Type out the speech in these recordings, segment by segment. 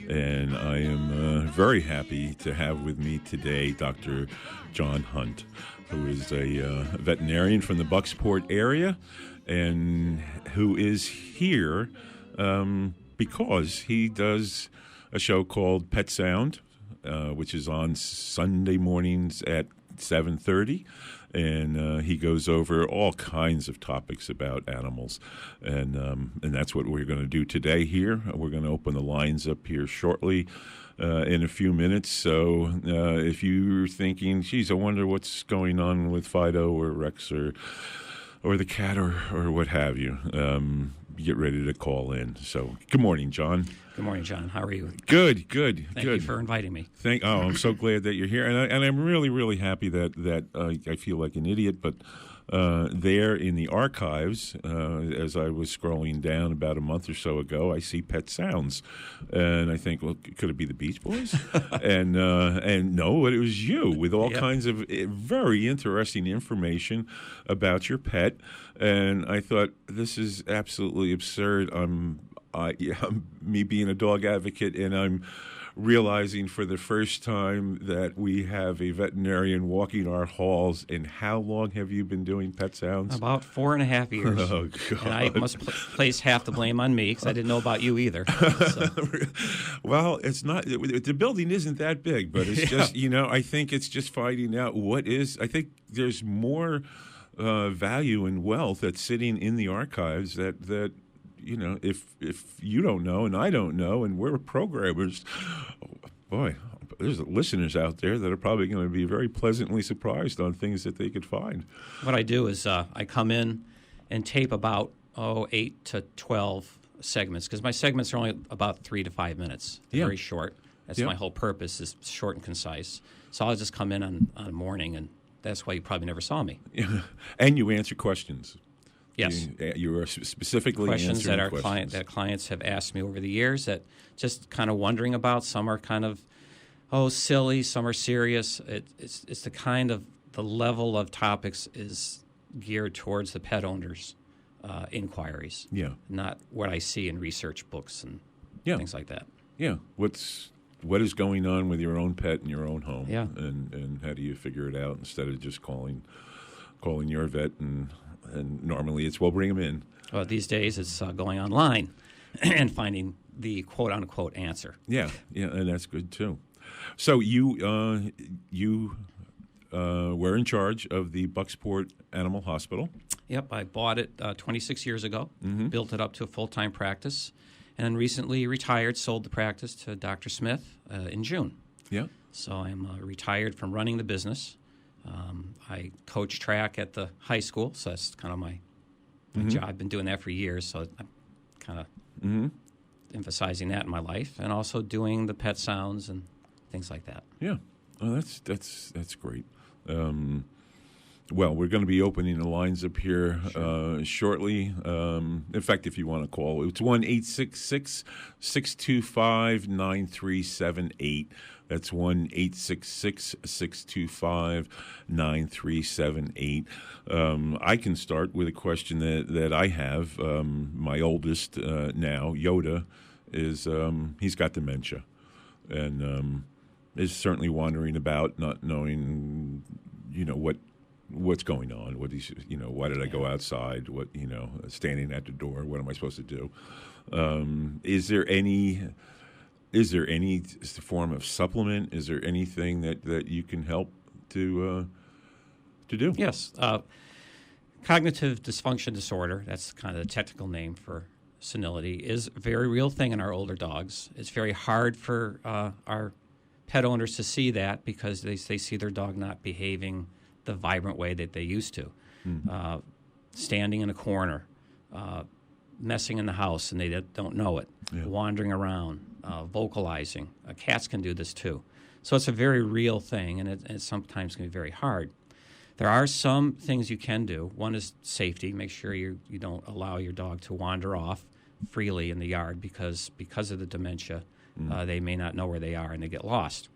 And I am very happy to have with me today Dr. John Hunt, who is a veterinarian from the Bucksport area and who is here because he does a show called Pet Sound, which is on Sunday mornings at 7:30. And he goes over all kinds of topics about animals, and that's what we're going to do today here. We're going to open the lines up here shortly in a few minutes. So if you're thinking, geez, I wonder what's going on with Fido or Rex or the cat or what have you, get ready to call in. So good morning, John. Good morning, John. How are you? Good. Thank you for inviting me. I'm so glad that you're here, and I'm really, really happy that I feel like an idiot, but there in the archives, as I was scrolling down about a month or so ago, I see Pet Sounds, and I think, well, could it be the Beach Boys? and no, it was you with all kinds of very interesting information about your pet, and I thought, this is absolutely absurd. Me being a dog advocate, and I'm realizing for the first time that we have a veterinarian walking our halls. And how long have you been doing Pet Sounds? About 4.5 years. Oh, God. And I must place half the blame on me because I didn't know about you either. So. Well, it's not. The building isn't that big, but it's just, I think it's just finding out I think there's more value and wealth that's sitting in the archives that if you don't know and I don't know and we're programmers, boy, there's listeners out there that are probably going to be very pleasantly surprised on things that they could find. What I do is I come in and tape about 8 to 12 segments, because my segments are only about 3 to 5 minutes. They're very short. That's my whole purpose, is short and concise. So I'll just come in on a morning, and that's why you probably never saw me. Yeah. And you answer questions. Yes. You are specifically questions answering that questions. That clients have asked me over the years, that just kind of wondering about. Some are kind of, silly. Some are serious. It's the kind of, the level of topics is geared towards the pet owners' inquiries. Yeah. Not what I see in research books and things like that. Yeah. What is going on with your own pet in your own home? Yeah. And how do you figure it out instead of just calling your vet and normally it's, well, bring them in. Well, these days it's going online and finding the quote-unquote answer. Yeah, and that's good too. So you were in charge of the Bucksport Animal Hospital. Yep, I bought it 26 years ago, built it up to a full-time practice, and recently retired, sold the practice to Dr. Smith in June. Yeah. So I'm retired from running the business. I coach track at the high school, so that's kind of my job. I've been doing that for years, so I'm kind of emphasizing that in my life, and also doing the Pet Sounds and things like that. Yeah, that's great. Well, we're going to be opening the lines up here shortly. In fact, if you want to call, it's 1-866-625-9378. That's 1-866-625-9378. I can start with a question that I have. My oldest now, Yoda, is he's got dementia, and is certainly wandering about, not knowing, what's going on. What he's, why did I go outside? What, standing at the door? What am I supposed to do? Is there any form of supplement? Is there anything that you can help to do? Yes. Cognitive dysfunction disorder, that's kind of the technical name for senility, is a very real thing in our older dogs. It's very hard for our pet owners to see that, because they see their dog not behaving the vibrant way that they used to. Standing in a corner, messing in the house and they don't know it, wandering around, vocalizing. Cats can do this too. So it's a very real thing, and it sometimes can be very hard. There are some things you can do. One is safety. Make sure you don't allow your dog to wander off freely in the yard, because of the dementia, they may not know where they are and they get lost.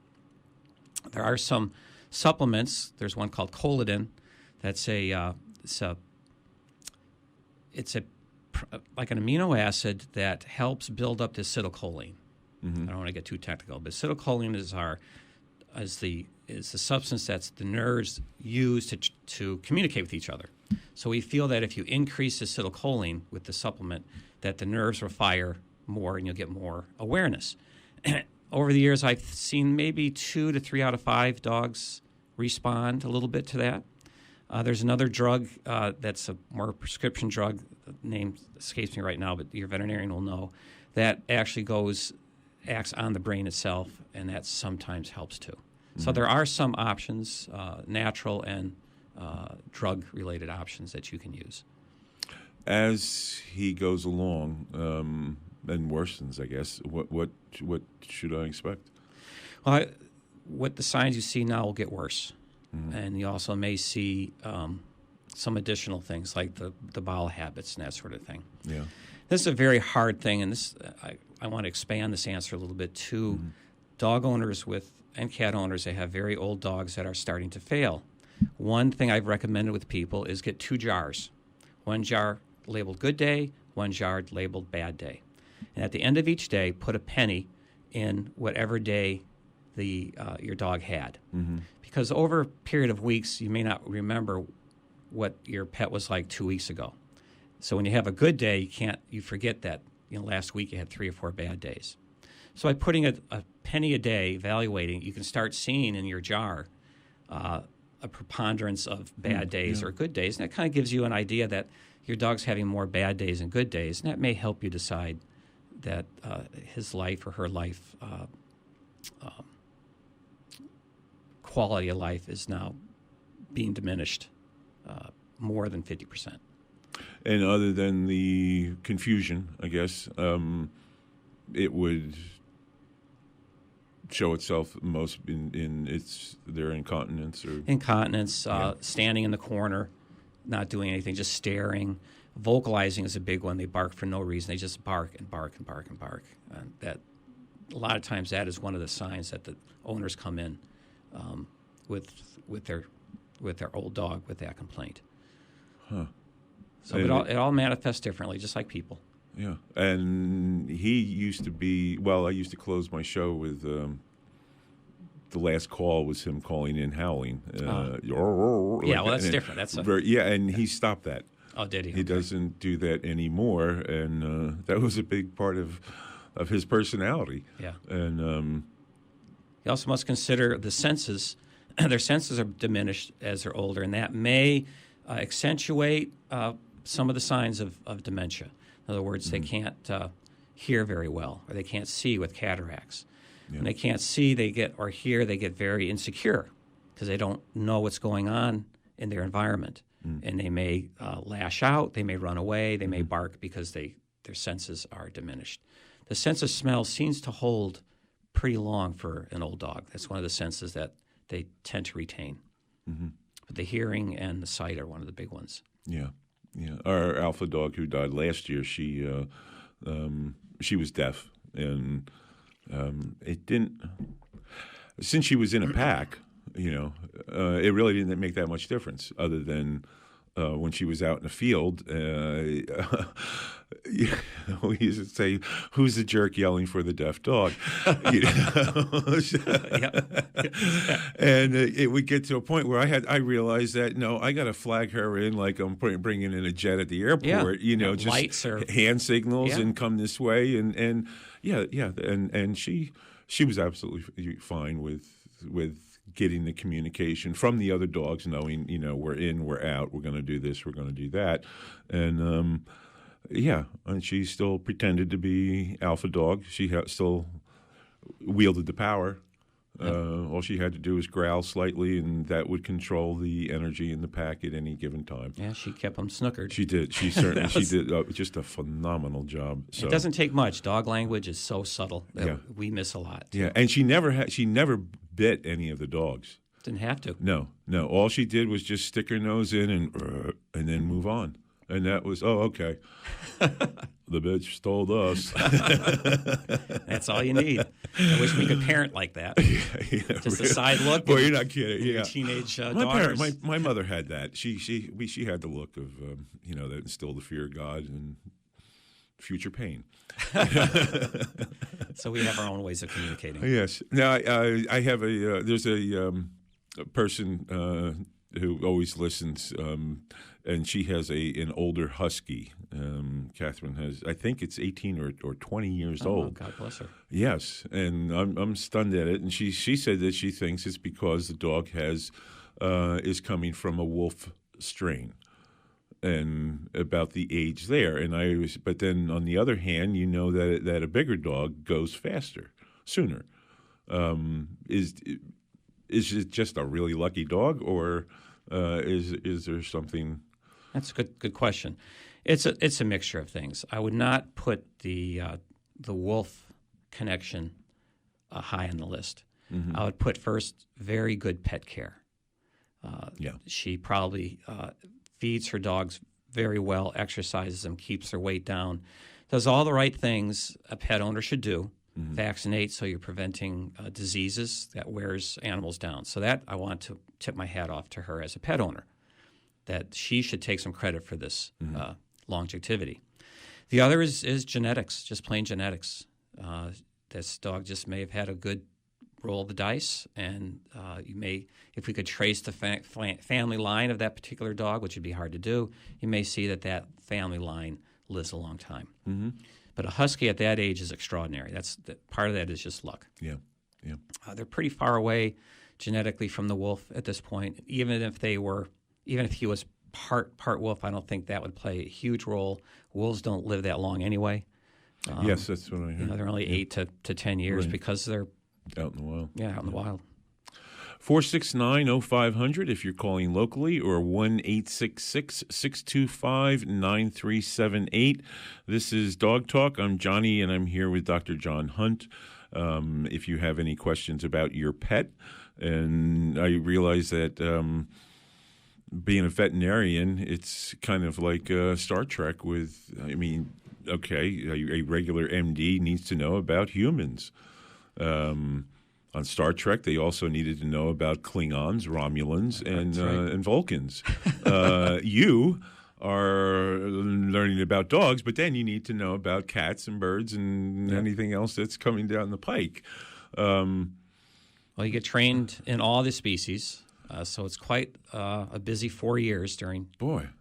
There are some supplements. There's one called Colidin. That's it's like an amino acid that helps build up the acetylcholine. I don't want to get too technical, but acetylcholine is the substance that's the nerves use to communicate with each other. So we feel that if you increase acetylcholine with the supplement, that the nerves will fire more and you'll get more awareness. Over the years, I've seen maybe 2 to 3 out of 5 dogs respond a little bit to that. There's another drug that's a more prescription drug, name escapes me right now, but your veterinarian will know, that actually acts on the brain itself, and that sometimes helps too. So there are some options, natural and drug-related options that you can use. As he goes along and worsens, I guess, what should I expect? Well, what the signs you see now will get worse. And you also may see some additional things like the bowel habits and that sort of thing. Yeah. This is a very hard thing, and I want to expand this answer a little bit to dog owners and cat owners that have very old dogs that are starting to fail. One thing I've recommended with people is get 2 jars. 1 jar labeled good day, 1 jar labeled bad day. And at the end of each day, put a penny in whatever day your dog had. Because over a period of weeks, you may not remember what your pet was like 2 weeks ago. So when you have a good day, you forget that last week you had 3 or 4 bad days. So by putting a penny a day, evaluating, you can start seeing in your jar a preponderance of bad days or good days. And that kind of gives you an idea that your dog's having more bad days than good days. And that may help you decide that his life or her life, quality of life is now being diminished more than 50%. And other than the confusion, I guess, it would show itself most in their incontinence or incontinence, standing in the corner, not doing anything, just staring. Vocalizing is a big one. They bark for no reason. They just bark and bark and bark and bark. And that a lot of times that is one of the signs that the owners come in with their old dog with that complaint. So it all manifests differently, just like people. Yeah, and he used to be. Well, I used to close my show with the last call was him calling in howling. That's different. That's and he stopped that. Oh, did he? He doesn't do that anymore, and that was a big part of his personality. Yeah, and you also must consider the senses. Their senses are diminished as they're older, and that may accentuate some of the signs of dementia. In other words, they can't hear very well, or they can't see with cataracts. Yeah. When they can't see, they get very insecure because they don't know what's going on in their environment. And they may lash out, they may run away, they may bark because their senses are diminished. The sense of smell seems to hold pretty long for an old dog. That's one of the senses that they tend to retain. But the hearing and the sight are one of the big ones. Yeah. Our alpha dog who died last year, she was deaf, and it didn't. Since she was in a pack, it really didn't make that much difference, other than when she was out in the field. We used to say, "Who's the jerk yelling for the deaf dog?" And it would get to a point where I realized that I got to flag her in like I'm bringing in a jet at the airport. Just lights or hand signals and come this way, and she was absolutely fine with getting the communication from the other dogs, knowing, we're in, we're out, we're going to do this, we're going to do that. And, and she still pretended to be alpha dog. She still wielded the power. All she had to do was growl slightly, and that would control the energy in the pack at any given time. Yeah, she kept them snookered. She did. She certainly she did just a phenomenal job. So. It doesn't take much. Dog language is so subtle that we miss a lot. Yeah, and she never bit any of the dogs. Didn't have to. No. All she did was just stick her nose in and then move on. And that was, okay. The bitch stole us. That's all you need. I wish we could parent like that. Just a side look. Boy, you're not kidding. Yeah. Teenage my daughters. My mother had that. She had the look of, that instilled the fear of God. And future pain. So we have our own ways of communicating. Yes. Now, I have there's a person who always listens, and she has an older husky. Catherine has, I think it's 18 or 20 years old. God bless her. Yes, and I'm stunned at it. And she said that she thinks it's because the dog is coming from a wolf strain, and about the age there. And but then on the other hand, that a bigger dog goes faster, sooner. Is it just a really lucky dog, or is there something? That's a good question. It's a mixture of things. I would not put the wolf connection high on the list. Mm-hmm. I would put first very good pet care. She probably feeds her dogs very well, exercises them, keeps their weight down, does all the right things a pet owner should do. Mm-hmm. Vaccinate so you're preventing diseases that wears animals down. So that I want to tip my hat off to her as a pet owner, that she should take some credit for this longevity. The other is genetics, just plain genetics. This dog just may have had a good roll of the dice, and if we could trace the family line of that particular dog, which would be hard to do, you may see that family line lives a long time. Mm-hmm. But a husky at that age is extraordinary. Part of that is just luck. Yeah. They're pretty far away genetically from the wolf at this point. Even if he was part wolf, I don't think that would play a huge role. Wolves don't live that long anyway. Yes, that's what I heard. They're only 8 to 10 years because they're out in the wild. Yeah, out in the wild. 469-0500 if you're calling locally, or 1-866-625-9378. This is Dog Talk. I'm Johnny, and I'm here with Dr. John Hunt. If you have any questions about your pet, and I realize that being a veterinarian, it's kind of like Star Trek a regular MD needs to know about humans. On Star Trek, they also needed to know about Klingons, Romulans, and Vulcans. You are learning about dogs, but then you need to know about cats and birds and anything else that's coming down the pike. Well, you get trained in all the species, so it's quite a busy 4 years during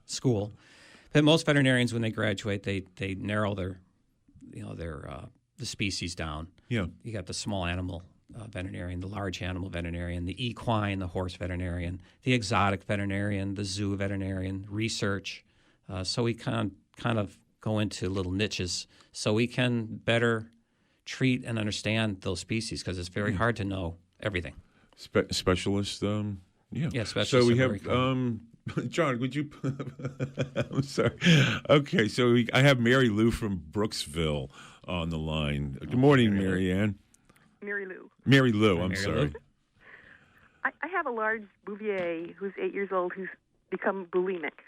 school. But most veterinarians, when they graduate, they narrow the species down. Yeah, you got the small animal veterinarian, the large animal veterinarian, the equine, the horse veterinarian, the exotic veterinarian, the zoo veterinarian, research. So we kind of go into little niches so we can better treat and understand those species, because it's very hard to know everything. Specialists, specialists. So we have, John, would you? I'm sorry. Okay, so I have Mary Lou from Brooksville on the line. Good morning, Mary Ann. Mary Lou. Mary Lou, I'm sorry. I have a large Bouvier who's 8 years old who's become bulimic.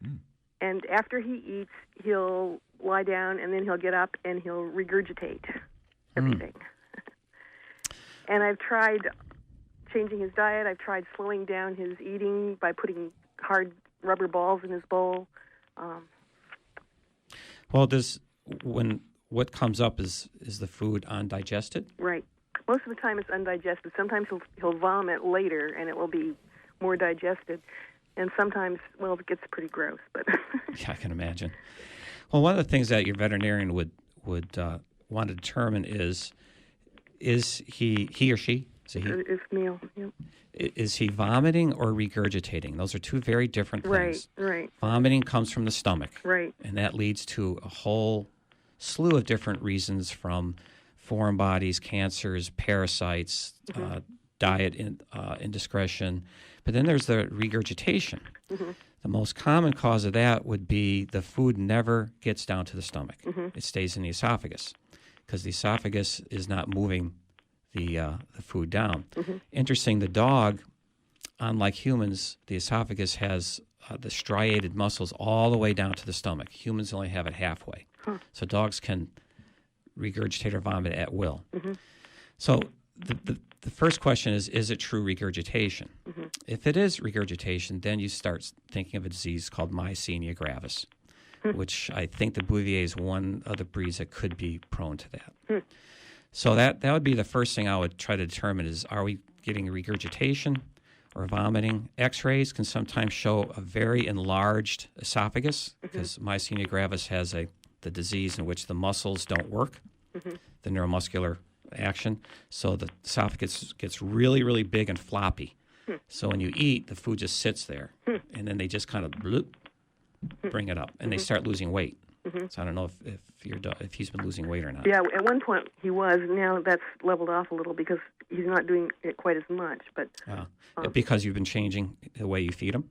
Mm. And after he eats, he'll lie down, and then he'll get up and he'll regurgitate everything. And I've tried changing his diet. I've tried slowing down his eating by putting hard rubber balls in his bowl. What comes up is the food undigested? Right. Most of the time it's undigested. Sometimes he'll vomit later and it will be more digested. And sometimes, it gets pretty gross. But yeah, I can imagine. Well, one of the things that your veterinarian would want to determine is he or she? It's male. Yep. Is he vomiting or regurgitating? Those are two very different things. Right. Vomiting comes from the stomach. Right. And that leads to a whole slew of different reasons, from foreign bodies, cancers, parasites, diet indiscretion. But then there's the regurgitation. Mm-hmm. The most common cause of that would be the food never gets down to the stomach. Mm-hmm. It stays in the esophagus because the esophagus is not moving the food down. Mm-hmm. Interesting, the dog, unlike humans, the esophagus has the striated muscles all the way down to the stomach. Humans only have it halfway. Huh. So dogs can regurgitate or vomit at will. Mm-hmm. So the first question is it true regurgitation? Mm-hmm. If it is regurgitation, then you start thinking of a disease called myasthenia gravis, which I think the Bouvier is one of the breeds that could be prone to that. So that would be the first thing I would try to determine is, are we getting regurgitation or vomiting? X-rays can sometimes show a very enlarged esophagus because myasthenia gravis has the disease in which the muscles don't work, the neuromuscular action. So the esophagus gets really, really big and floppy. So when you eat, the food just sits there, and then they just kind of bloop, bring it up, and they start losing weight. So I don't know if he's been losing weight or not. Yeah, at one point he was. Now that's leveled off a little because he's not doing it quite as much. But because you've been changing the way you feed him?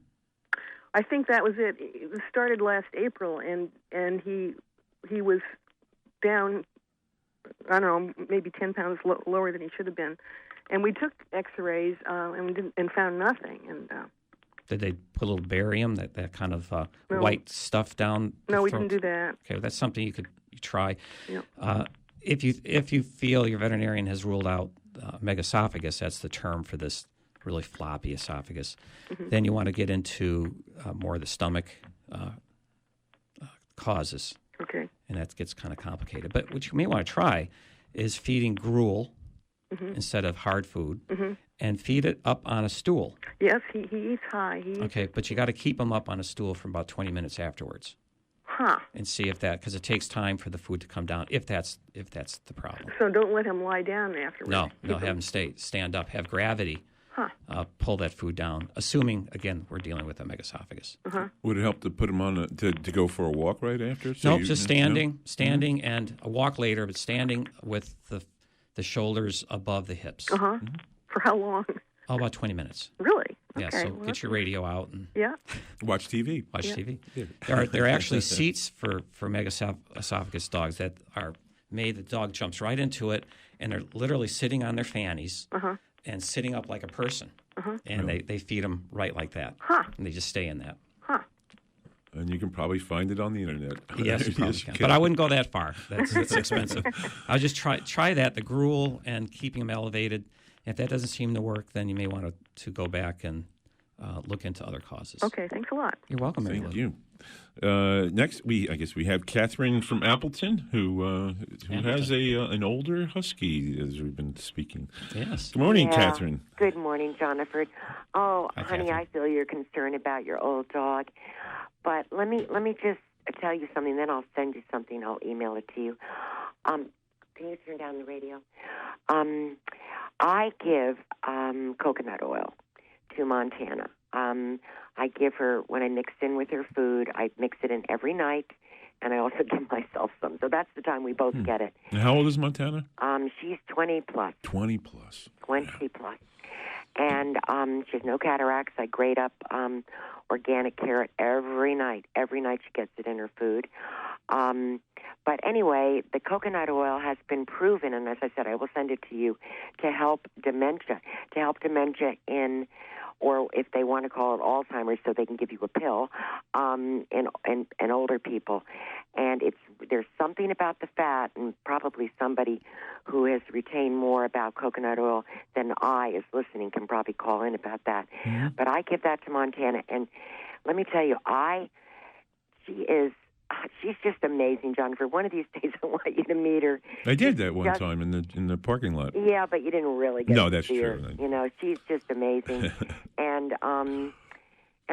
I think that was it. It started last April, and he was down, I don't know, maybe 10 pounds lower than he should have been. And we took X-rays and found nothing. And did they put a little barium, that kind of white stuff down? No, we didn't do that. Okay, that's something you try. Yep. If you feel your veterinarian has ruled out megaesophagus, that's the term for this really floppy esophagus, then you want to get into more of the stomach causes. Okay. And that gets kind of complicated. But what you may want to try is feeding gruel instead of hard food, and feed it up on a stool. Yes, he eats high. Okay, but you got to keep him up on a stool for about 20 minutes afterwards. And see if that, because it takes time for the food to come down, if that's the problem. So don't let him lie down afterwards. No, have him stand up, have gravity pull that food down, assuming, again, we're dealing with a megaesophagus. Would it help to put him on to go for a walk right after? So just standing, and a walk later, but standing with the shoulders above the hips. For how long? Oh, about 20 minutes. Really? Yeah, okay. so get your radio out and watch TV. Watch TV. Yeah. There are actually seats for megaesophagus dogs that are made. The dog jumps right into it, and they're literally sitting on their fannies and sitting up like a person. And they feed them right like that. And they just stay in that. And you can probably find it on the internet. Yes, you probably can. But I wouldn't go that far. That's expensive. I would just try that, the gruel and keeping them elevated. If that doesn't seem to work, then you may want to go back and look into other causes. Okay, thanks a lot. You're welcome, Mary Thank Lou. you. Next, we have Catherine from Appleton, who has an older husky, as we've been speaking. Yes. Good morning, Catherine. Good morning, Jonathan. Oh, Hi, honey, Catherine. I feel your concern about your old dog, but let me just tell you something. Then I'll send you something. I'll email it to you. Can you turn down the radio? I give coconut oil to Montana. I give her, when I mix in with her food, I mix it in every night, and I also give myself some. So that's the time we both get it. And how old is Montana? She's 20 plus. 20 plus. 20 plus. And she has no cataracts. I grate up organic carrot every night. Every night she gets it in her food. But anyway, the coconut oil has been proven, and as I said, I will send it to you, to help dementia in, or if they want to call it Alzheimer's, so they can give you a pill, in older people. And there's something about the fat, and probably somebody who has retained more about coconut oil than I is listening can probably call in about that. But I give that to Montana, and let me tell you, she's just amazing, John. For one of these days, I want you to meet her. I did that one time in the parking lot. Yeah, but you didn't really get to see her. True. You know, she's just amazing, and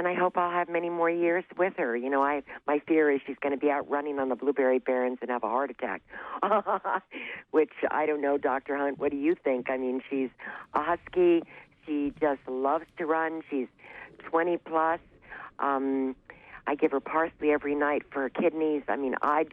I hope I'll have many more years with her. You know, my fear is she's going to be out running on the blueberry barrens and have a heart attack, which I don't know, Dr. Hunt. What do you think? I mean, she's a husky. She just loves to run. She's 20 plus. I give her parsley every night for her kidneys. I mean, I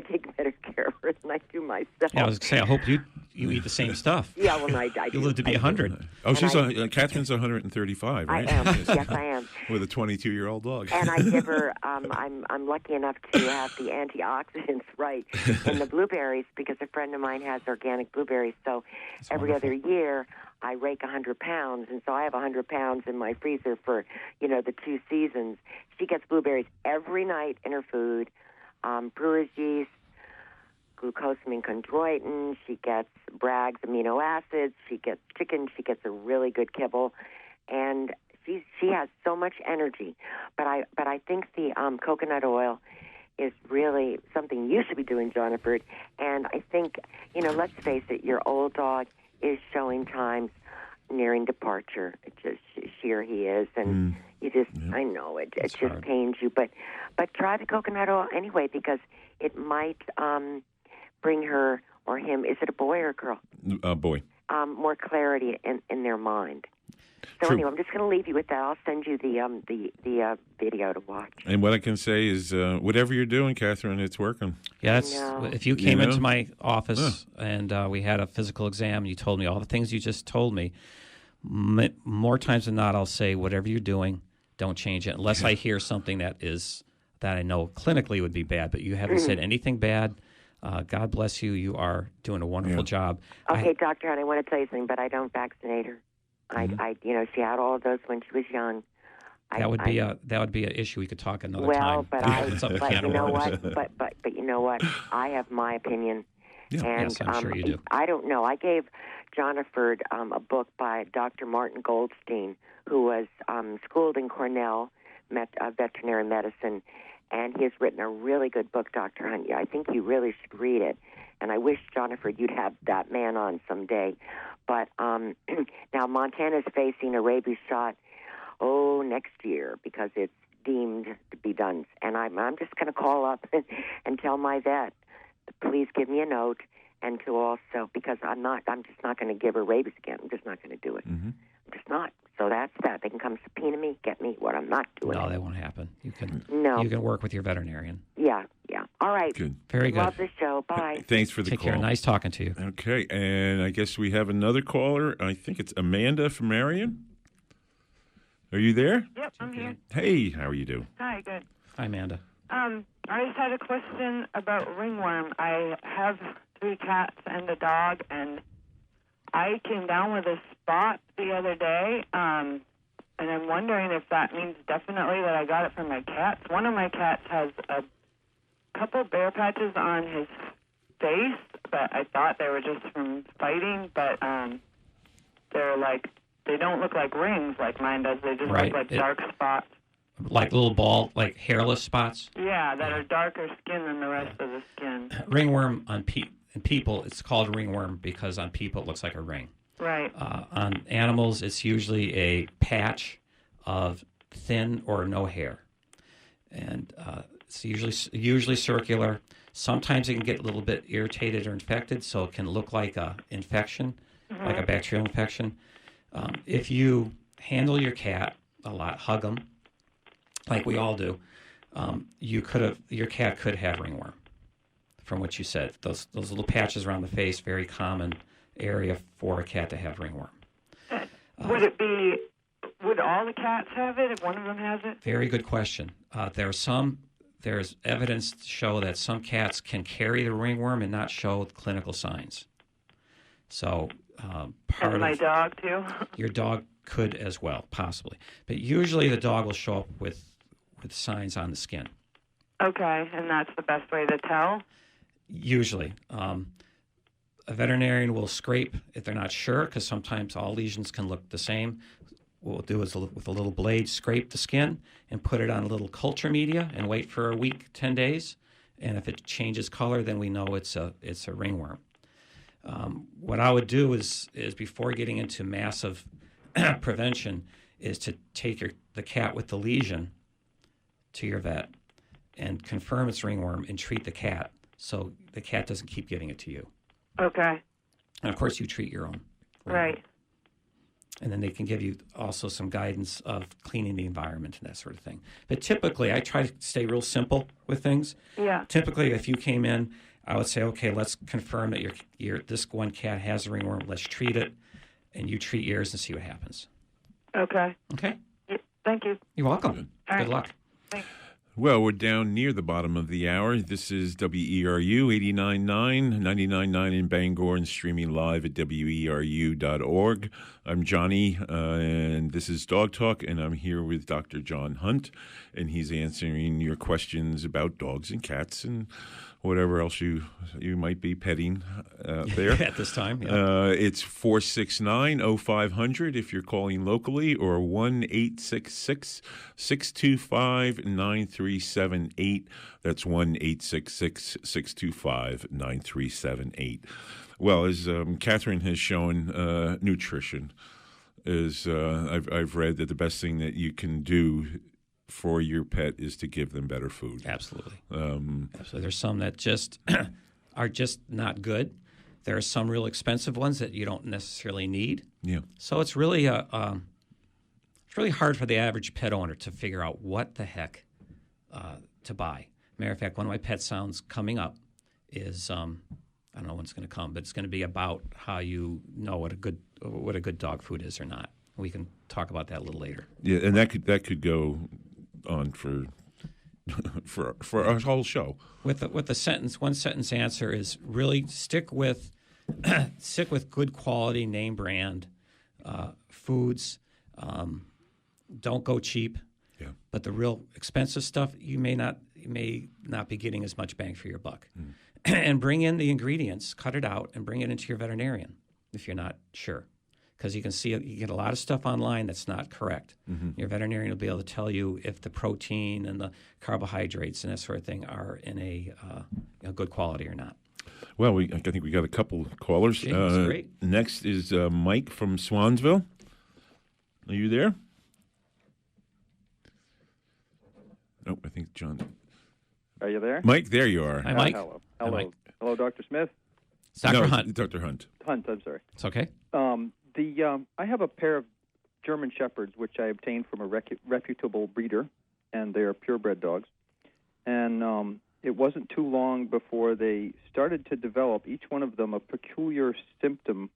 take better care of her than I do myself. Yeah, I was going to say, I hope you eat the same stuff. Yeah, well, I do. You live to be 100. Oh, Catherine's 135, right? I am. Yes, I am. With a 22-year-old dog. And I give her. I'm lucky enough to have the antioxidants right in the blueberries because a friend of mine has organic blueberries. So That's every wonderful. other year, I rake 100 pounds, and so I have 100 pounds in my freezer for, the 2 seasons. She gets blueberries every night in her food, brewer's yeast, glucosamine chondroitin. She gets Bragg's amino acids. She gets chicken. She gets a really good kibble, and she has so much energy. But I think the coconut oil is really something you should be doing, Jonathan. And I think, let's face it, your old dog is showing signs nearing departure. It's just sheer he is, and you just, I know it just hard. Pains you, but try the coconut oil anyway, because it might bring her or him. Is it a boy or a girl? Boy. More clarity in their mind. So True. anyway, I'm just going to leave you with that. I'll send you the video to watch. And what I can say is, whatever you're doing, Catherine, it's working. Yeah, if you came into my office and we had a physical exam, and you told me all the things you just told me, more times than not, I'll say, whatever you're doing, don't change it, unless I hear something that I know clinically would be bad. But you haven't said anything bad. God bless you. You are doing a wonderful job. Okay, Dr. Hunt, I want to tell you something, but I don't vaccinate her. She had all of those when she was young. That would be an issue we could talk another time. But you know what? But you know what? I have my opinion. Yeah. And, yes, I'm sure you do. I don't know. I gave Jonathan a book by Dr. Martin Goldstein, who was schooled in Cornell, veterinary medicine, and he has written a really good book, Dr. Hunt. I think you really should read it. And I wish, Jonathan, you'd have that man on someday. But now Montana's facing a rabies shot, next year, because it's deemed to be done. And I'm just going to call up and tell my vet, please give me a note, and to also, because I'm just not going to give her rabies again. I'm just not going to do it. I'm just not. So that's that. They can come subpoena me, get me what I'm not doing. No, that won't happen. You can work with your veterinarian. Yeah. All right. Good. Very good. Love the show. Bye. Thanks for the Take call. care. Nice talking to you. Okay, and I guess we have another caller. I think it's Amanda from Marion. Are you there? Yep, I'm here. Hey, how are you doing? Hi, good. Hi, Amanda. I just had a question about ringworm. I have 3 cats and a dog, and I came down with a spot the other day, and I'm wondering if that means definitely that I got it from my cats. One of my cats has a couple bare patches on his face, but I thought they were just from fighting, but they don't look like rings like mine does. They just look like dark spots. Like little ball, like hairless spots? Yeah, that are darker skin than the rest of the skin. Ringworm in people, it's called ringworm because on people it looks like a ring. Right. On animals, it's usually a patch of thin or no hair. And it's usually circular. Sometimes it can get a little bit irritated or infected, so it can look like a infection, like a bacterial infection. If you handle your cat a lot, hug them, like we all do, your cat could have ringworm. From what you said, those little patches around the face, very common area for a cat to have ringworm. Would all the cats have it if one of them has it? Very good question. There's evidence to show that some cats can carry the ringworm and not show clinical signs. So my dog too. Your dog could as well, possibly, but usually the dog will show up with signs on the skin. Okay, and that's the best way to tell? Usually. A veterinarian will scrape if they're not sure, because sometimes all lesions can look the same. What we'll do is, with a little blade, scrape the skin and put it on a little culture media and wait for a week, 10 days. And if it changes color, then we know it's a ringworm. What I would do is before getting into massive prevention, is to take the cat with the lesion to your vet and confirm it's ringworm and treat the cat so the cat doesn't keep giving it to you. Okay. And, of course, you treat your own. Right. And then they can give you also some guidance of cleaning the environment and that sort of thing. But typically, I try to stay real simple with things. Yeah. Typically, if you came in, I would say, okay, let's confirm that this one cat has a ringworm. Let's treat it, and you treat yours and see what happens. Okay. Okay. Yeah, thank you. You're welcome. Good luck. Thanks. Well, we're down near the bottom of the hour. This is WERU 89.9, 99.9 in Bangor, and streaming live at WERU.org. I'm Johnny, and this is Dog Talk, and I'm here with Dr. John Hunt, and he's answering your questions about dogs and cats and whatever else you might be petting there. At this time, yeah. It's 469-0500 if you're calling locally, or 1-866-625-9378. That's 1-866-625-9378. Well, as Catherine has shown, nutrition is, I've read that the best thing that you can do for your pet is to give them better food. Absolutely. Absolutely. There's some that just are just not good. There are some real expensive ones that you don't necessarily need. Yeah. So it's really it's really hard for the average pet owner to figure out what the heck to buy. Matter of fact, one of my pet sounds coming up is I don't know when it's going to come, but it's going to be about how you know what a good dog food is or not. We can talk about that a little later. Yeah, and that could go on for our whole show. With the one sentence answer is really stick with good quality name brand foods. Don't go cheap. Yeah. But the real expensive stuff you may not be getting as much bang for your buck. And bring in the ingredients, cut it out, and bring it into your veterinarian if you're not sure. Because you can see you get a lot of stuff online that's not correct. Your veterinarian will be able to tell you if the protein and the carbohydrates and that sort of thing are in a good quality or not. Well, I think we got a couple callers. That's great. Next is Mike from Swansville. Are you there? Oh, I think John. Are you there? Mike, there you are. Hi, Mike. Hello. Hi, Mike. Hello, Dr. Smith. It's Dr. No, Hunt. Dr. Hunt. Hunt, I'm sorry. It's okay. I have a pair of German Shepherds, which I obtained from a reputable breeder, and they are purebred dogs. And it wasn't too long before they started to develop, each one of them, a peculiar symptom,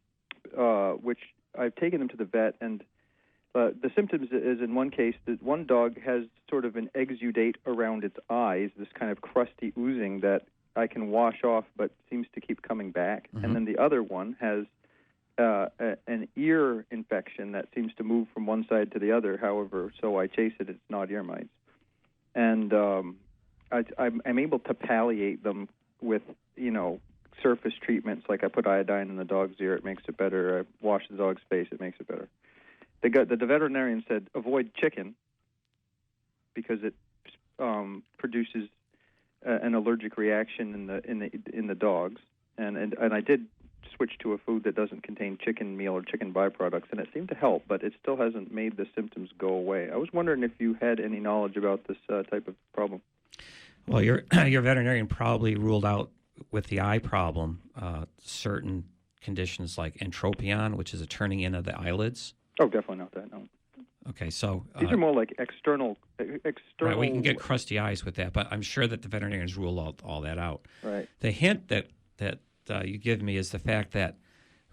which I've taken them to the vet. And the symptoms is, in one case, that one dog has sort of an exudate around its eyes, this kind of crusty oozing that I can wash off but seems to keep coming back. And then the other one has an ear infection that seems to move from one side to the other. However, so I chase it, it's not ear mites. And I'm able to palliate them with, surface treatments, like I put iodine in the dog's ear, it makes it better. I wash the dog's face, it makes it better. The veterinarian said avoid chicken because it produces an allergic reaction in the dogs, and I did switch to a food that doesn't contain chicken meal or chicken byproducts, and it seemed to help, but it still hasn't made the symptoms go away. I was wondering if you had any knowledge about this type of problem. Well, your veterinarian probably ruled out with the eye problem certain conditions like entropion, which is a turning in of the eyelids. Oh, definitely not that, no. Okay, so these are more like external. Right, we can get crusty eyes with that, but I'm sure that the veterinarians rule all that out. Right. The hint that you give me is the fact that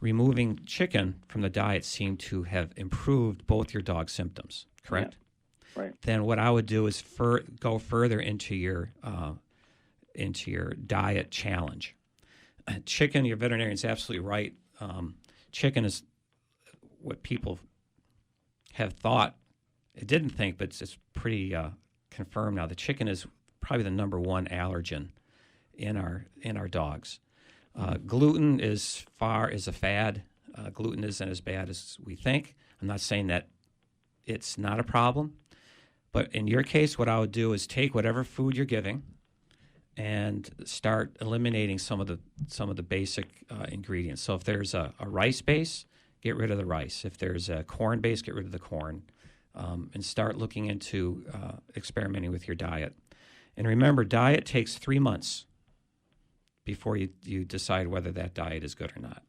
removing chicken from the diet seemed to have improved both your dog's symptoms. Correct. Yeah. Right. Then what I would do is go further into your diet challenge. Chicken, your veterinarian's absolutely right. Chicken is what people have thought. It didn't think, but it's pretty confirmed now. The chicken is probably the number one allergen in our dogs. Gluten is a fad. Gluten isn't as bad as we think. I'm not saying that it's not a problem, but in your case, what I would do is take whatever food you're giving and start eliminating some of the basic ingredients. So if there's a rice base, get rid of the rice. If there's a corn base, get rid of the corn, and start looking into experimenting with your diet. And remember, diet takes 3 months before you decide whether that diet is good or not.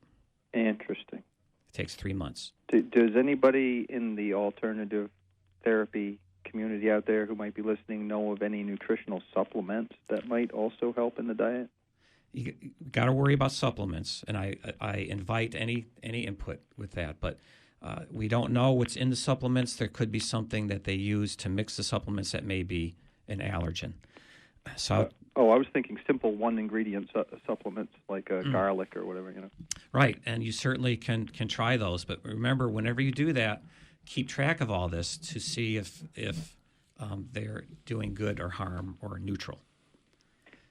Interesting. It takes 3 months. Does anybody in the alternative therapy community out there who might be listening know of any nutritional supplements that might also help in the diet? You got to worry about supplements, and I invite any input with that. But we don't know what's in the supplements. There could be something that they use to mix the supplements that may be an allergen. So. I was thinking simple one-ingredient supplements like garlic or whatever, Right, and you certainly can try those. But remember, whenever you do that, keep track of all this to see if they're doing good or harm or neutral.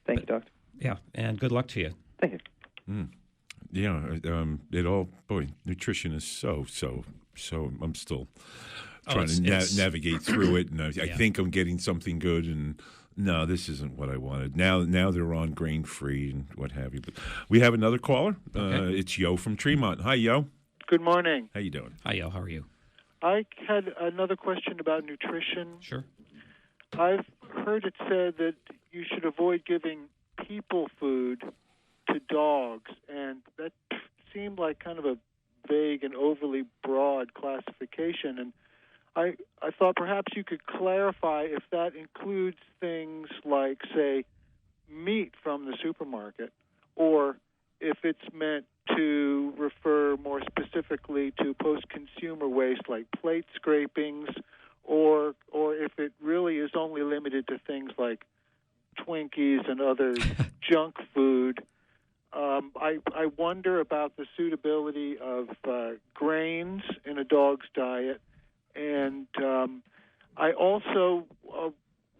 Thank you, Doctor. Yeah, and good luck to you. Thank you. Yeah, nutrition is so. I'm still trying to navigate through it, and I think I'm getting something good, and no, this isn't what I wanted. Now they're on grain-free and what have you. But we have another caller. Okay. It's Yo from Tremont. Hi, Yo. Good morning. How you doing? Hi, Yo. How are you? I had another question about nutrition. Sure. I've heard it said that you should avoid giving people food to dogs, and that seemed like kind of a vague and overly broad classification. And I thought perhaps you could clarify if that includes things like, say, meat from the supermarket, or if it's meant to refer more specifically to post-consumer waste like plate scrapings, or if it really is only limited to things like Twinkies and other junk food. I wonder about the suitability of grains in a dog's diet, and I also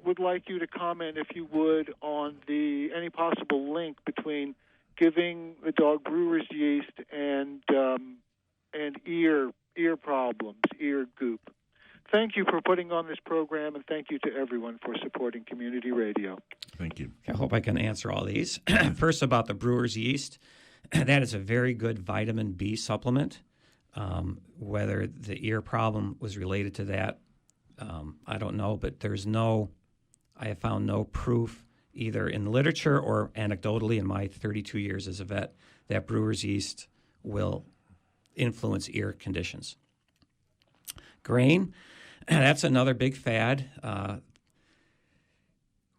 would like you to comment, if you would, on any possible link between giving the dog brewer's yeast and ear problems, ear goop. Thank you for putting on this program, and thank you to everyone for supporting community radio. Thank you. I hope I can answer all these. First, about the brewer's yeast. That is a very good vitamin B supplement. Whether the ear problem was related to that, I don't know, but I have found no proof either in literature or anecdotally in my 32 years as a vet that brewer's yeast will influence ear conditions. Grain, that's another big fad.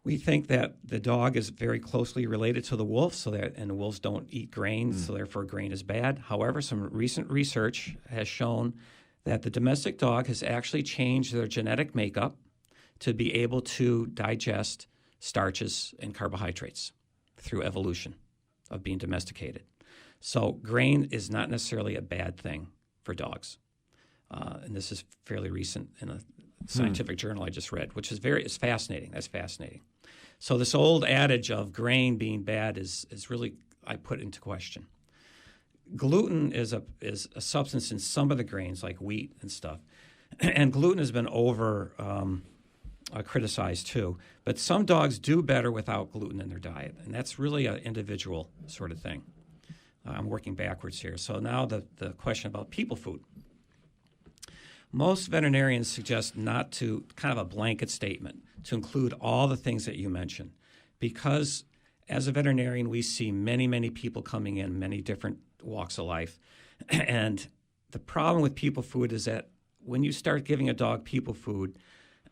We think that the dog is very closely related to the wolf, and the wolves don't eat grain, so therefore grain is bad. However, some recent research has shown that the domestic dog has actually changed their genetic makeup to be able to digest starches and carbohydrates through evolution of being domesticated. So grain is not necessarily a bad thing for dogs. And this is fairly recent in a scientific journal I just read, which is fascinating. That's fascinating. So this old adage of grain being bad is really, I put into question. Gluten is a substance in some of the grains, like wheat and stuff. And gluten has been criticized too. But some dogs do better without gluten in their diet, and that's really an individual sort of thing. I'm working backwards here. So now the question about people food. Most veterinarians suggest not to, kind of a blanket statement, to include all the things that you mentioned, because as a veterinarian, we see many, many people coming in, many different walks of life. And the problem with people food is that when you start giving a dog people food,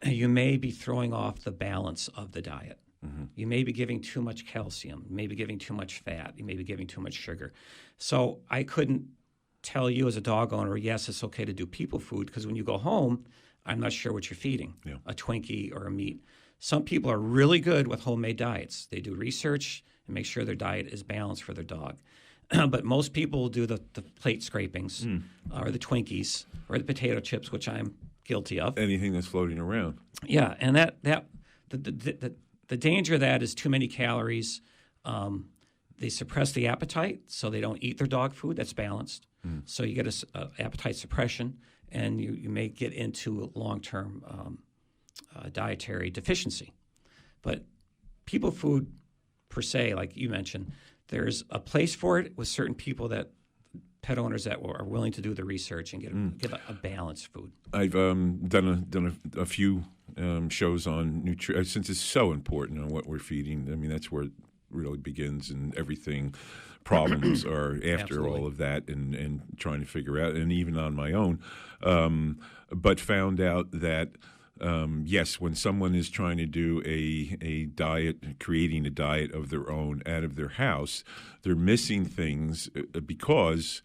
you may be throwing off the balance of the diet. Mm-hmm. You may be giving too much calcium. You may be giving too much fat. You may be giving too much sugar. So I couldn't tell you as a dog owner, yes, it's okay to do people food, because when you go home, I'm not sure what you're feeding, a Twinkie or a meat. Some people are really good with homemade diets. They do research and make sure their diet is balanced for their dog. But most people will do the plate scrapings or the Twinkies or the potato chips, which I'm guilty of. Anything that's floating around. Yeah, and the danger of that is too many calories. They suppress the appetite, so they don't eat their dog food that's balanced. So you get a appetite suppression, and you may get into long-term dietary deficiency. But people food, per se, like you mentioned, there's a place for it with certain people, that pet owners that are willing to do the research and give a balanced food. I've done a few shows on nutrition, since it's so important on what we're feeding. I mean, that's where it really begins, and everything problems are after all of that, and trying to figure out, and even on my own. But found out that yes, when someone is trying to do a diet, creating a diet of their own out of their house, they're missing things because,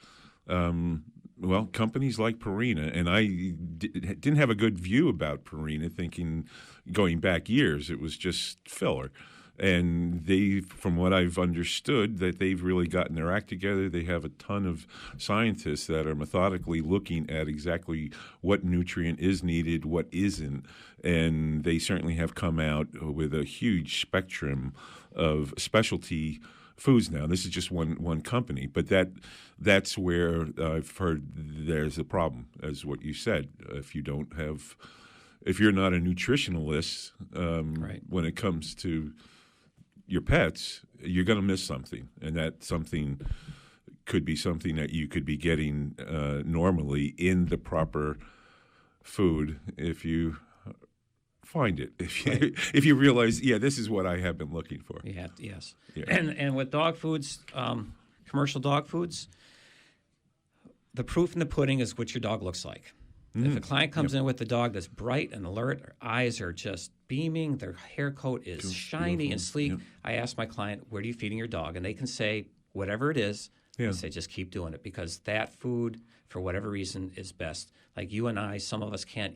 companies like Purina, and I didn't have a good view about Purina, thinking going back years it was just filler. And they, from what I've understood, that they've really gotten their act together. They have a ton of scientists that are methodically looking at exactly what nutrient is needed, what isn't. And they certainly have come out with a huge spectrum of specialty foods now. This is just one company, but that's where I've heard there's a problem, as what you said. If you're not a nutritionalist, when it comes to your pets, you're going to miss something, and that something could be something that you could be getting normally in the proper food if you find it. If you realize, this is what I have been looking for. Yeah, yes. Yeah. And with dog foods, commercial dog foods, the proof in the pudding is what your dog looks like. If a client comes in with a dog that's bright and alert, their eyes are just beaming, their hair coat is shiny and sleek, I ask my client, where are you feeding your dog? And they can say whatever it is. I say just keep doing it, because that food, for whatever reason, is best. Like you and I, some of us can't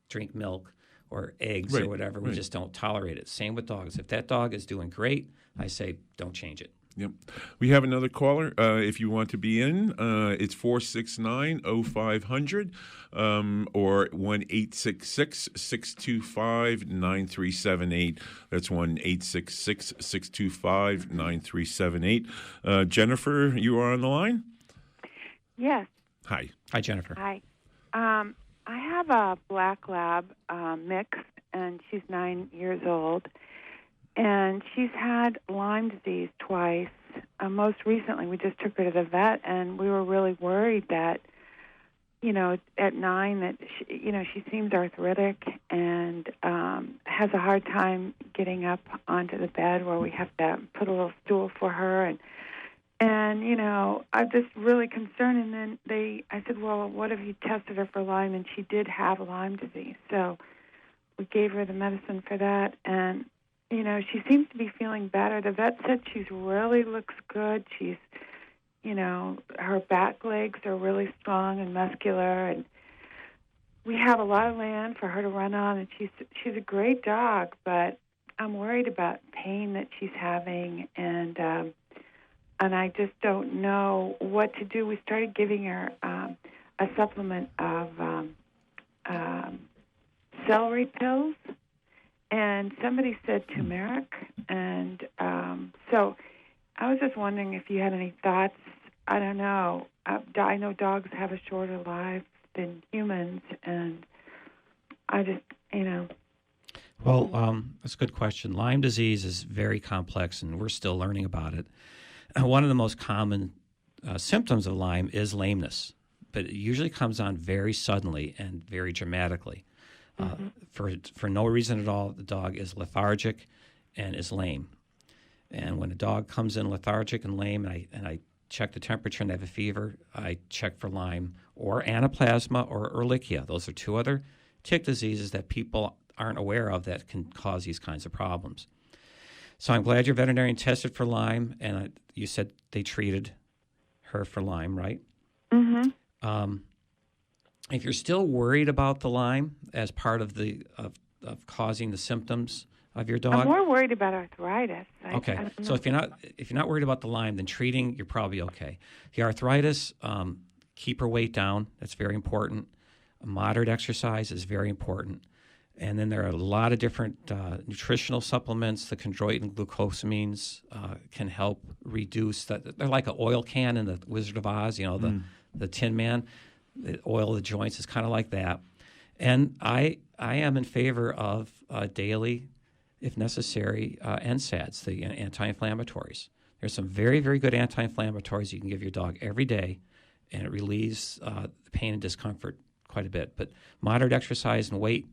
drink milk or eggs or whatever. We just don't tolerate it. Same with dogs. If that dog is doing great, I say don't change it. Yep. We have another caller. If you want to be in, it's 469-0500 or 1-866-625-9378. That's 1-866-625-9378. Jennifer, you are on the line? Yes. Hi. Hi, Jennifer. Hi. I have a black lab mix, and she's 9 years old. And she's had Lyme disease twice. Most recently, we just took her to the vet, and we were really worried that, at 9, that she seems arthritic and has a hard time getting up onto the bed, where we have to put a little stool for her. And I'm just really concerned. And then I said, well, what if you tested her for Lyme? And she did have Lyme disease. So we gave her the medicine for that, and she seems to be feeling better. The vet said she really looks good. She's, her back legs are really strong and muscular, and we have a lot of land for her to run on, and she's a great dog, but I'm worried about pain that she's having, and I just don't know what to do. We started giving her a supplement of celery pills. And somebody said turmeric, and so I was just wondering if you had any thoughts. I don't know. I know dogs have a shorter life than humans, and I just, Well, that's a good question. Lyme disease is very complex, and we're still learning about it. One of the most common symptoms of Lyme is lameness, but it usually comes on very suddenly and very dramatically. For no reason at all, the dog is lethargic and is lame. And when a dog comes in lethargic and lame, and I check the temperature and they have a fever, I check for Lyme or Anaplasma or Ehrlichia. Those are two other tick diseases that people aren't aware of that can cause these kinds of problems. So I'm glad your veterinarian tested for Lyme, and you said they treated her for Lyme, right? Mm-hmm. If you're still worried about the Lyme as part of of causing the symptoms of your dog, I'm more worried about arthritis. Okay, so if you're not worried about the Lyme, then treating, you're probably okay. The arthritis, keep her weight down. That's very important. Moderate exercise is very important. And then there are a lot of different nutritional supplements. The chondroitin glucosamines can help reduce that. They're like an oil can in the Wizard of Oz, the Tin Man. The oil of the joints is kind of like that. And I am in favor of daily, if necessary, NSAIDs, the anti-inflammatories. There's some very, very good anti-inflammatories you can give your dog every day, and it relieves the pain and discomfort quite a bit. But moderate exercise and weight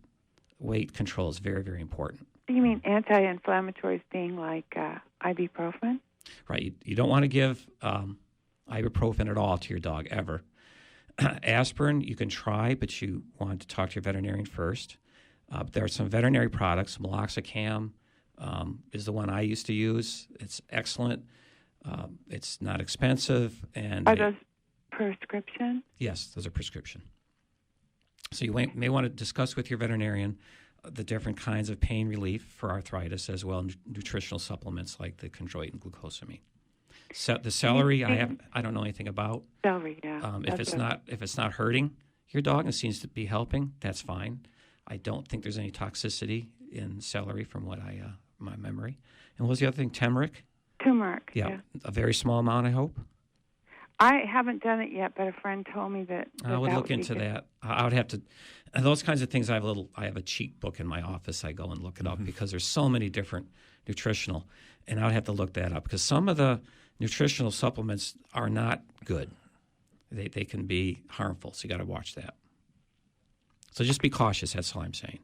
control is very, very important. You mean anti-inflammatories being like ibuprofen? Right. You don't want to give ibuprofen at all to your dog ever. Aspirin, you can try, but you want to talk to your veterinarian first. There are some veterinary products. Meloxicam is the one I used to use. It's excellent. It's not expensive. And are those prescription? Yes, those are prescription. So you may want to discuss with your veterinarian the different kinds of pain relief for arthritis, as well as nutritional supplements like the chondroitin glucosamine. So the celery, I don't know anything about. Celery, yeah. If it's not hurting your dog and seems to be helping, that's fine. I don't think there's any toxicity in celery from what my memory. And what was the other thing? Turmeric? Turmeric, yeah. A very small amount, I hope. I haven't done it yet, but a friend told me that I would look into that. I would have to. Those kinds of things. I have a cheat book in my office. I go and look it up because there's so many different nutritional, and I would have to look that up because some of the nutritional supplements are not good. They can be harmful, so you got to watch that. So just be cautious. That's all I'm saying.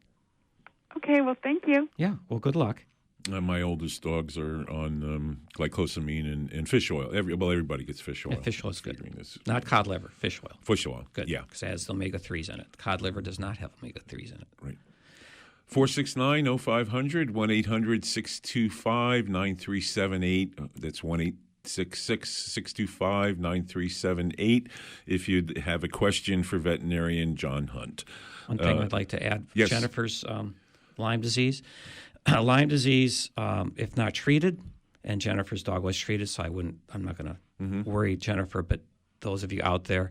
Okay. Well, thank you. Yeah. Well, good luck. My oldest dogs are on glycosamine and fish oil. Everybody gets fish oil. Yeah, fish oil is good. Not cod liver, fish oil. Fish oil. Good. Yeah. Because it has omega-3s in it. Cod liver does not have omega-3s in it. Right. 469-0500, 1-800-625-9378. That's 1-866-625-9378 if you have a question for veterinarian John Hunt. One thing I'd like to add, yes. Jennifer's Lyme disease. Lyme disease, if not treated, and Jennifer's dog was treated, so I'm not going to worry Jennifer, but those of you out there,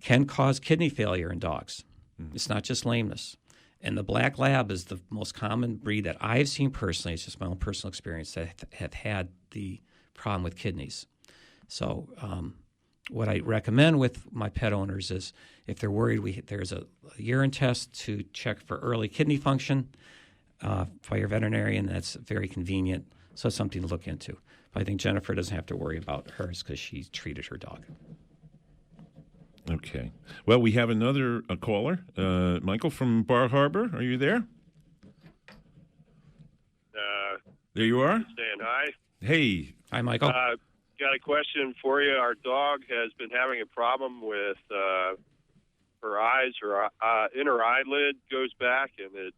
can cause kidney failure in dogs. It's not just lameness. And the black lab is the most common breed that I've seen personally, it's just my own personal experience, that have had the problem with kidneys. So what I recommend with my pet owners is if they're worried, there's a urine test to check for early kidney function. By your veterinarian, that's very convenient. So it's something to look into. But I think Jennifer doesn't have to worry about hers because she treated her dog. Okay. Well, we have another caller. Michael from Bar Harbor, are you there? There you are. Saying hi. Hey. Hi, Michael. Got a question for you. Our dog has been having a problem with her eyes. Her inner eyelid goes back, and it's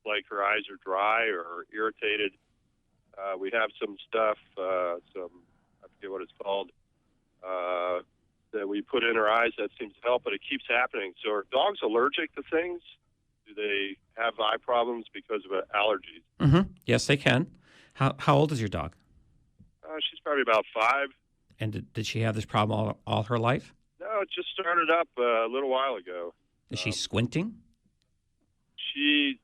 like her eyes are dry or irritated. We have some stuff, I forget what it's called, that we put in her eyes that seems to help, but it keeps happening. So are dogs allergic to things? Do they have eye problems because of allergies? Mm-hmm. Yes, they can. How old is your dog? She's probably about 5. And did she have this problem all her life? No, it just started up a little while ago. Is she squinting? She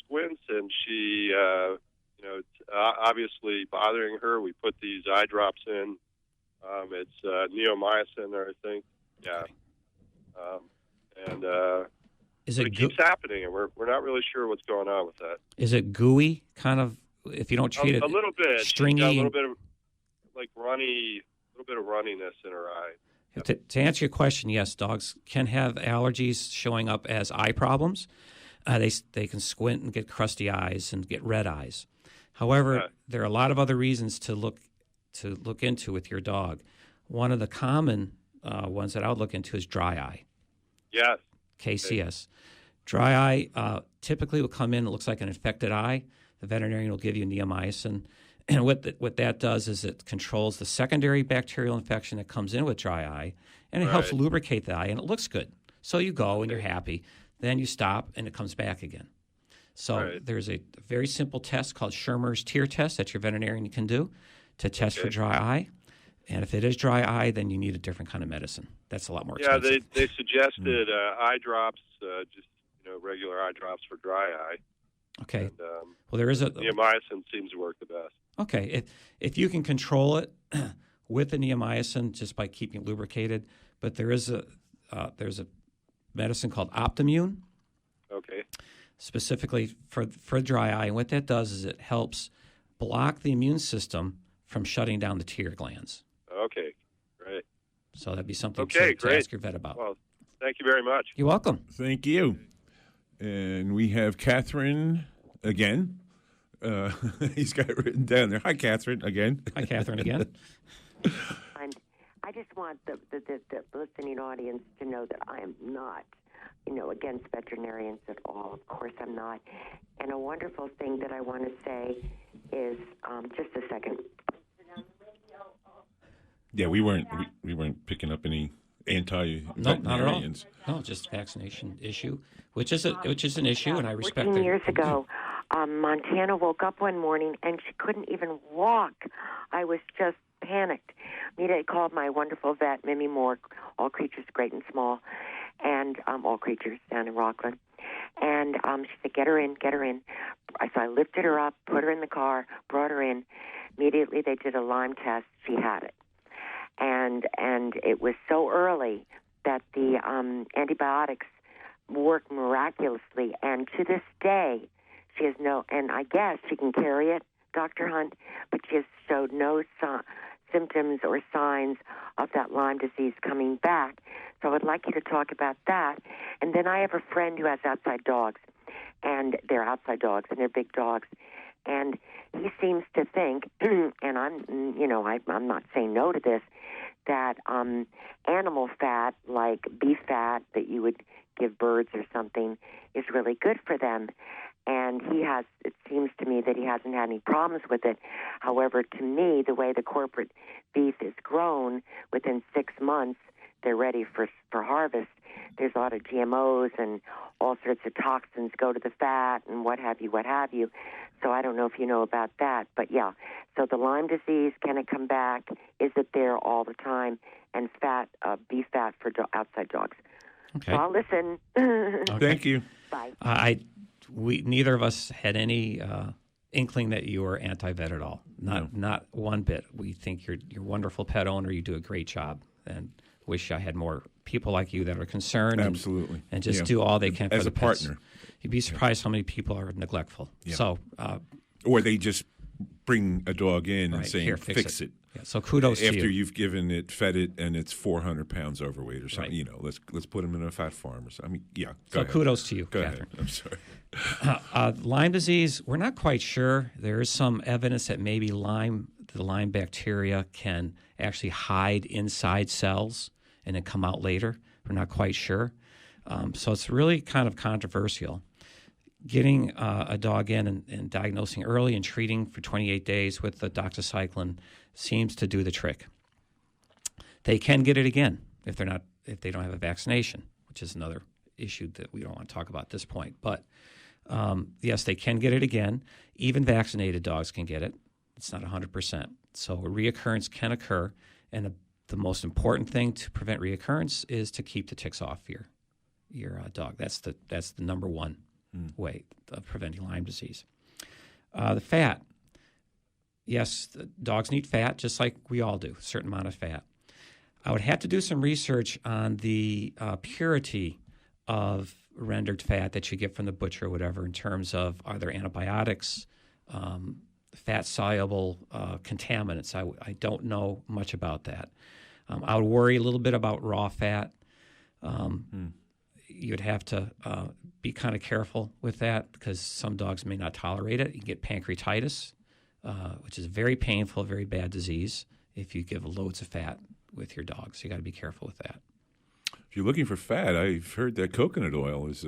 squints, and she, it's obviously bothering her. We put these eye drops in. It's neomycin, I think. Yeah. It keeps happening, and we're not really sure what's going on with that. Is it gooey, kind of? If you don't treat it, a little bit stringy, she's got a little bit of like runny, a little bit of runniness in her eye. To answer your question, yes, dogs can have allergies showing up as eye problems. They can squint and get crusty eyes and get red eyes. However, there are a lot of other reasons to look into with your dog. One of the common ones that I would look into is dry eye. Yes. KCS. Dry eye typically will come in. It looks like an infected eye. The veterinarian will give you neomycin. And what that does is it controls the secondary bacterial infection that comes in with dry eye, and it helps lubricate the eye, and it looks good. So you go and you're happy. Then you stop, and it comes back again. So there's a very simple test called Schirmer's tear test that your veterinarian can do to test for dry eye. And if it is dry eye, then you need a different kind of medicine. That's a lot more expensive. Yeah, they suggested eye drops, just regular eye drops for dry eye. Okay. And, well, there is neomycin seems to work the best. Okay. If you can control it with the neomycin just by keeping it lubricated, but there's a medicine called Optimune. Okay. Specifically for dry eye, and what that does is it helps block the immune system from shutting down the tear glands. Okay, great. So that'd be something to ask your vet about. Well, thank you very much. You're welcome. Thank you. And we have Catherine again. He's got it written down there. Hi, Catherine, again. Hi, Catherine, again. And I just want the listening audience to know that I am not, against veterinarians at all. Of course I'm not. And a wonderful thing that I want to say is, just a second. Yeah, we weren't picking up any anti-veterinarians. No, just vaccination issue, which is an issue, and I respect 14 it. years ago, Montana woke up one morning and she couldn't even walk. I was just panicked. Immediately called my wonderful vet, Mimi Moore, All Creatures Great and Small, and All Creatures down in Rockland. And she said, get her in. So I lifted her up, put her in the car, brought her in. Immediately they did a Lyme test. She had it. And it was so early that the antibiotics worked miraculously. And to this day, she has and I guess she can carry it, Dr. Hunt, but she has showed no symptoms or signs of that Lyme disease coming back. So I would like you to talk about that. And then I have a friend who has outside dogs, and they're outside dogs, and they're big dogs. And he seems to think, and I'm not saying no to this, that animal fat, like beef fat that you would give birds or something, is really good for them. And it seems to me that he hasn't had any problems with it. However, to me, the way the corporate beef is grown, within 6 months, they're ready for harvest. There's a lot of GMOs and all sorts of toxins go to the fat and what have you. So I don't know if you know about that. But, yeah, so the Lyme disease, can it come back? Is it there all the time? And beef fat for outside dogs. Okay. So I'll listen. Okay. Thank you. Bye. We neither of us had any inkling that you were anti-vet at all. Not one bit. We think you're a wonderful pet owner. You do a great job, and wish I had more people like you that are concerned. Absolutely. And just do all they can for as the a pets. partner. You'd be surprised how many people are neglectful. Yeah. So, or they just bring a dog in and Right, say, here, fix it. Yeah, so kudos to you. After you've given it, fed it, and it's 400 pounds overweight or something, Right. let's put him in a fat farm or something. I mean, yeah. So ahead. kudos to you, Go Catherine. ahead. I'm sorry. Lyme disease, we're not quite sure. There is some evidence that maybe the Lyme bacteria can actually hide inside cells and then come out later. We're not quite sure. So it's really kind of controversial. Getting a dog in and diagnosing early and treating for 28 days with the doxycycline seems to do the trick. They can get it again if they don't have a vaccination, which is another issue that we don't want to talk about at this point. But yes, they can get it again. Even vaccinated dogs can get it. It's not 100%. So a reoccurrence can occur, and the most important thing to prevent reoccurrence is to keep the ticks off your dog. That's the number one way of preventing Lyme disease. The fat. Yes, dogs need fat just like we all do, a certain amount of fat. I would have to do some research on the purity of rendered fat that you get from the butcher or whatever in terms of are there antibiotics, fat-soluble contaminants. I don't know much about that. I would worry a little bit about raw fat. You'd have to be kind of careful with that because some dogs may not tolerate it. You can get pancreatitis, which is a very painful, very bad disease if you give loads of fat with your dog. So you got to be careful with that. If you're looking for fat, I've heard that coconut oil is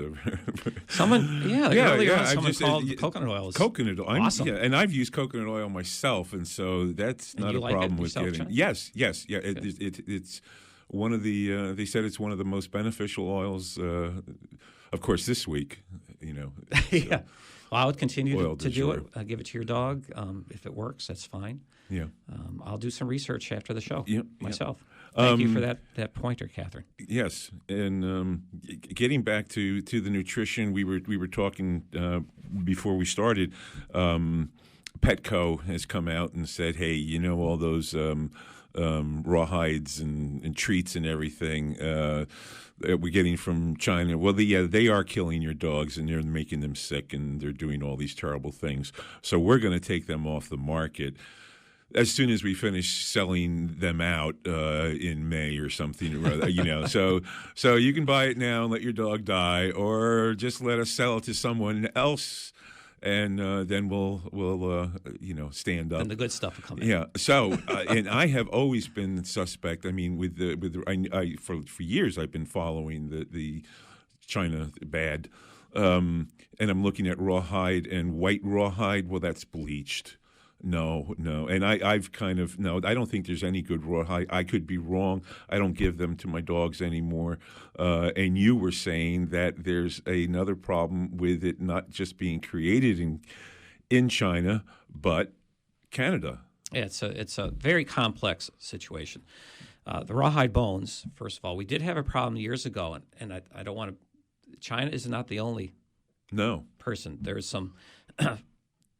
someone. Earlier on, someone called coconut oil is coconut oil. Awesome. And I've used coconut oil myself, and so that's not a problem with yourself, getting. John? Yes. It's one of the. They said it's one of the most beneficial oils. Of course, this week, So. Yeah. Well, I would continue to do jour. it. Give it to your dog. If it works, that's fine. Yeah. I'll do some research after the show myself. Yeah. Thank you for that pointer, Catherine. Yes, and getting back to the nutrition, we were talking before we started. Petco has come out and said, "Hey, all those rawhides and treats and everything that we're getting from China. Well, they are killing your dogs and they're making them sick and they're doing all these terrible things. So we're going to take them off the market." As soon as we finish selling them out in May or something, so you can buy it now and let your dog die, or just let us sell it to someone else, and then we'll stand up. And the good stuff will come in. Yeah. So, and I have always been suspect. I mean, for years I've been following the China bad, and I'm looking at rawhide and white rawhide. Well, that's bleached. No, and I've kind of I don't think there's any good rawhide. I could be wrong. I don't give them to my dogs anymore. And you were saying that there's another problem with it not just being created in China, but Canada. Yeah, it's a very complex situation. The rawhide bones, first of all, we did have a problem years ago, and I don't want to. China is not the only person. There's some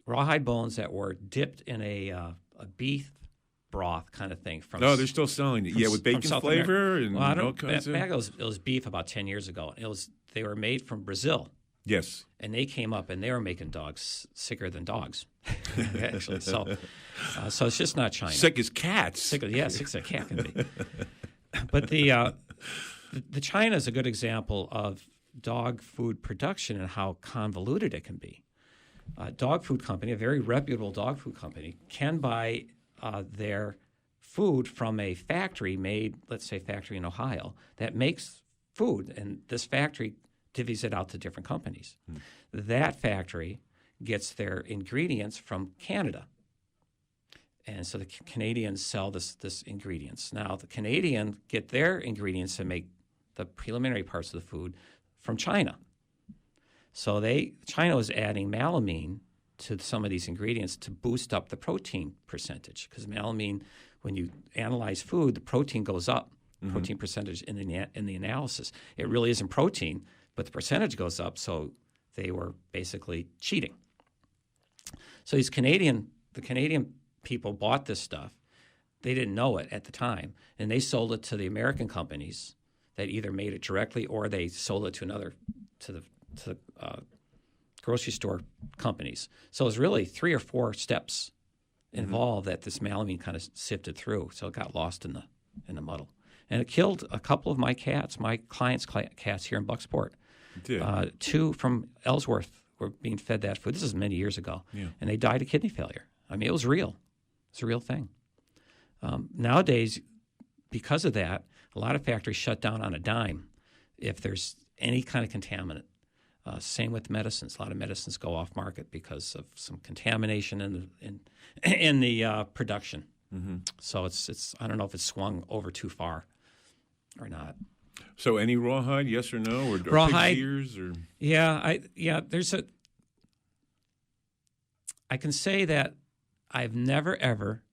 rawhide bones that were dipped in a beef broth kind of thing. They're still selling it. Yeah, with bacon flavor and all kinds of. It was beef about 10 years ago. They were made from Brazil. Yes. And they came up and they were making dogs sicker than dogs, actually. So it's just not China. Sick as cats. Sick as a cat can be. But the China is a good example of dog food production and how convoluted it can be. A dog food company, a very reputable dog food company, can buy their food from a factory let's say factory in Ohio, that makes food, and this factory divvies it out to different companies. That factory gets their ingredients from Canada. And so the Canadians sell this ingredients. Now, the Canadian get their ingredients to make the preliminary parts of the food from China. So China was adding melamine to some of these ingredients to boost up the protein percentage, because melamine, when you analyze food, the protein goes up, protein percentage in the analysis. It really isn't protein, but the percentage goes up, so they were basically cheating. So the Canadian people bought this stuff. They didn't know it at the time, and they sold it to the American companies that either made it directly or they sold it to the grocery store companies. So it was really 3 or 4 steps involved that this melamine kind of sifted through. So it got lost in the muddle, and it killed a couple of my cats, my clients' cats here in Bucksport. 2 from Ellsworth were being fed that food. This is many years ago, and they died of kidney failure. I mean, it was real. It's a real thing. Nowadays, because of that, a lot of factories shut down on a dime if there's any kind of contaminant. Same with medicines. A lot of medicines go off market because of some contamination in the production. So it's I don't know if it's swung over too far or not. So any rawhide, yes or no, or rawhide, pig's ears, or I can say that I've never ever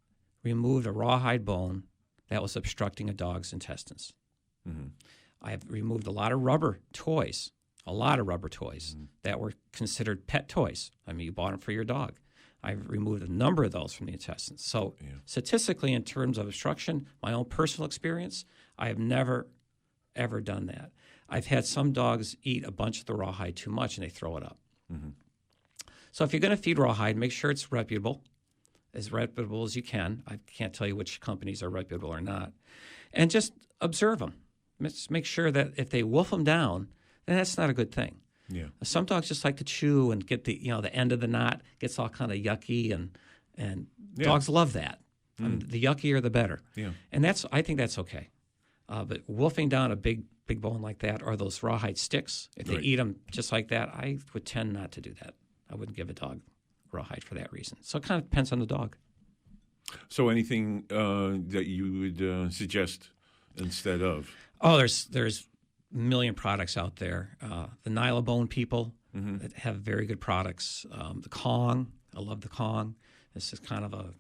removed a rawhide bone that was obstructing a dog's intestines. I've removed a lot of rubber toys that were considered pet toys. I mean, you bought them for your dog. I've removed a number of those from the intestines. So statistically, in terms of obstruction, my own personal experience, I have never, ever done that. I've had some dogs eat a bunch of the rawhide too much and they throw it up. So if you're going to feed rawhide, make sure it's reputable as you can. I can't tell you which companies are reputable or not. And just observe them. Just make sure that if they wolf them down, then that's not a good thing. Some dogs just like to chew and get the end of the knot gets all kind of yucky, and dogs love that. I mean, the yuckier the better. And I think that's okay. But wolfing down a big bone like that, or those rawhide sticks, if they eat them just like that, I would tend not to do that. I wouldn't give a dog rawhide for that reason. So it kind of depends on the dog. So anything that you would suggest instead of? Oh, there's a million products out there. The Nylabone people that have very good products. The Kong, I love the Kong. This is kind of a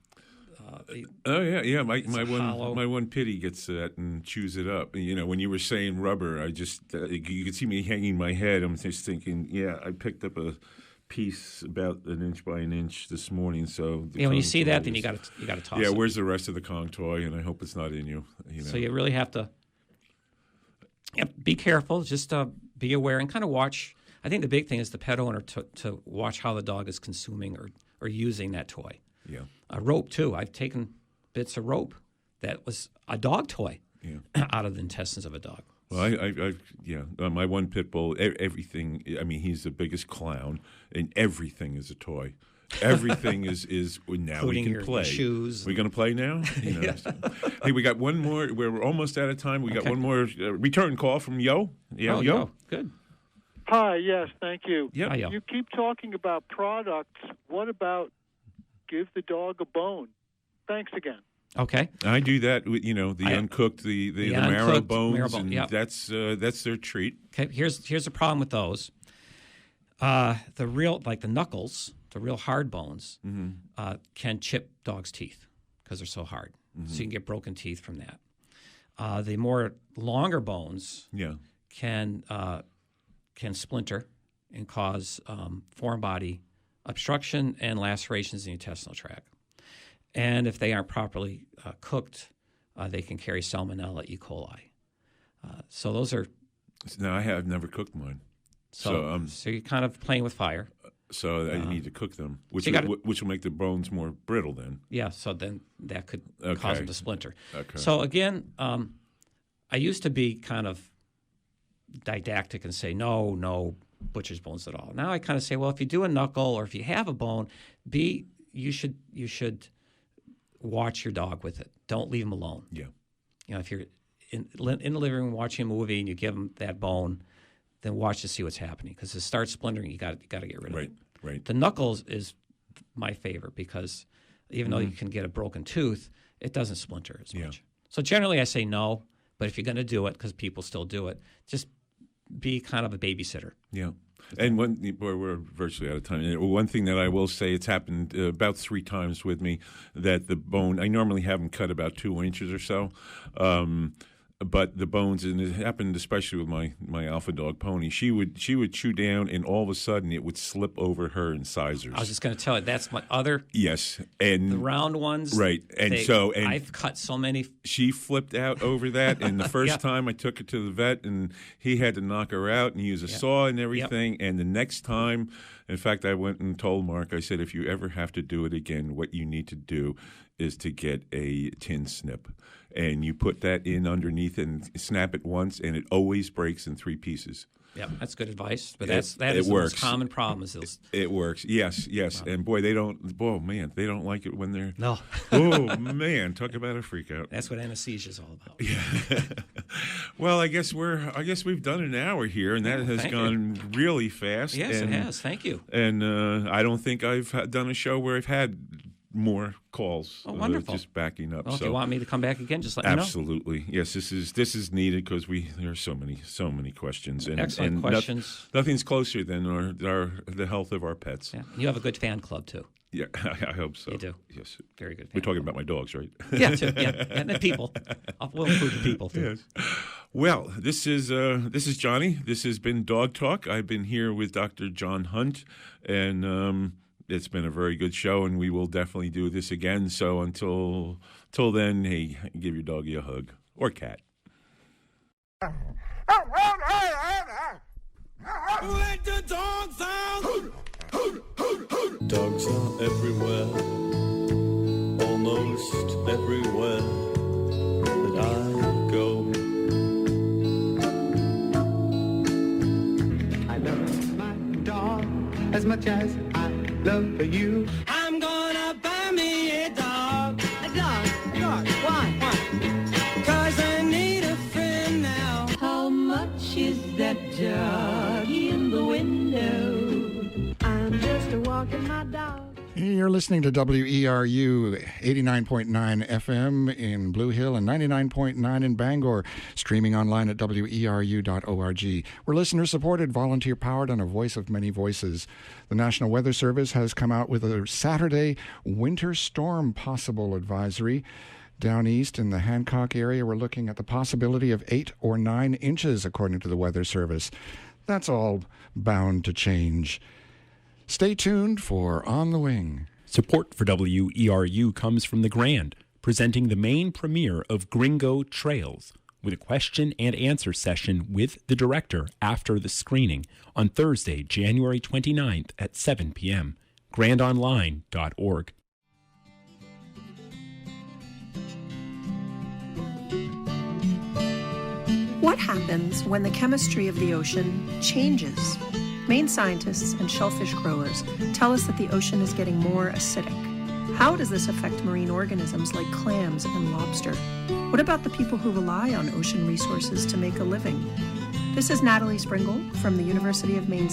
My one pitty gets that and chews it up. You know, when you were saying rubber, I just you could see me hanging my head. I'm just thinking, I picked up a piece about 1 inch by 1 inch this morning. So when you see that, then you got to toss it. Yeah, where's the rest of the Kong toy? And I hope it's not in you. So you really have to be careful. Just be aware and kind of watch. I think the big thing is the pet owner to watch how the dog is consuming or using that toy. A rope too. I've taken bits of rope that was a dog toy out of the intestines of a dog. Well, my one pit bull, everything. I mean, he's the biggest clown, and everything is a toy. Everything is now including we can play. Shoes. We're going to play now. Hey, we got one more. We're almost out of time. We got one more return call from Yo. Yeah, Yo. Good. Hi. Yes. Thank you. Yeah. Hi, Yo. You keep talking about products. What about give the dog a bone. Thanks again. Okay. I do that with, the uncooked, the marrow bones, and yep. that's their treat. Okay, here's the problem with those. The real, like the knuckles, the real hard bones, can chip dogs' teeth because they're so hard. So you can get broken teeth from that. The more longer bones can splinter and cause foreign body obstruction and lacerations in the intestinal tract. And if they aren't properly cooked, they can carry Salmonella, E. coli. So those are. No, I have never cooked mine. So you're kind of playing with fire. So I need to cook them, which will make the bones more brittle then. Yeah, so then that could cause them to splinter. Okay. So again, I used to be kind of didactic and say, no butcher's bones at all. Now I kind of say, well, if you do a knuckle or if you have a bone, you should watch your dog with it. Don't leave him alone. Yeah. If you're in the living room watching a movie and you give him that bone, then watch to see what's happening. Because it starts splintering, you got to get rid of it. Right. The knuckles is my favorite because even though you can get a broken tooth, it doesn't splinter as much. So generally I say no, but if you're going to do it, because people still do it, just be kind of a babysitter. Yeah. And we're virtually out of time. One thing that I will say, it's happened about 3 times with me that the bone, I normally have them cut about 2 inches or so. But the bones, and it happened especially with my alpha dog Pony, she would chew down, and all of a sudden it would slip over her incisors. I was just going to tell you, that's my other. Yes, and the round ones. Right, and I've cut so many. She flipped out over that, and the first time I took her to the vet, and he had to knock her out and use a saw and everything. And the next time, in fact, I went and told Mark, I said, if you ever have to do it again, what you need to do is to get a tin snip. And you put that in underneath and snap it once, and it always breaks in 3 pieces. Yeah, that's good advice. But that is the most common problem. It works. Yes. Wow. And boy, they don't like it when they're. No. Oh man, talk about a freak out. That's what anesthesia is all about. Yeah. Well, I guess we've done an hour here, and that has gone really fast. Yes, it has. Thank you. And I don't think I've done a show where I've had more calls. Oh, wonderful! Just backing up. Well, if you want me to come back again, just let me know. Absolutely, yes. This is needed because there are so many questions. And, excellent questions. Nothing's closer than the health of our pets. Yeah. You have a good fan club too. Yeah, I hope so. You do. Yes, very good. We're talking about my dogs, right? Yeah, too. Yeah, and the people. We'll include the people too. Yes. Well, this is Johnny. This has been Dog Talk. I've been here with Dr. John Hunt, and it's been a very good show, and we will definitely do this again. So until then, hey, give your doggy a hug or cat. Let the dogs out. Dogs are everywhere, almost everywhere that I go. I love my dog as much as I love you. I'm gonna buy me a dog. A dog? Why? 'Cause I need a friend now. How much is that dog in the window? I'm just walking my dog. You're listening to WERU 89.9 FM in Blue Hill and 99.9 in Bangor, streaming online at weru.org. We're listener-supported, volunteer-powered, and a voice of many voices. The National Weather Service has come out with a Saturday winter storm possible advisory. Down east in the Hancock area, we're looking at the possibility of 8 or 9 inches, according to the Weather Service. That's all bound to change. Stay tuned for On the Wing. Support for WERU comes from the Grand, presenting the main premiere of Gringo Trails, with a question and answer session with the director after the screening on Thursday, January 29th at 7 p.m. grandonline.org. What happens when the chemistry of the ocean changes? Marine scientists and shellfish growers tell us that the ocean is getting more acidic. How does this affect marine organisms like clams and lobster? What about the people who rely on ocean resources to make a living? This is Natalie Springle from the University of Maine.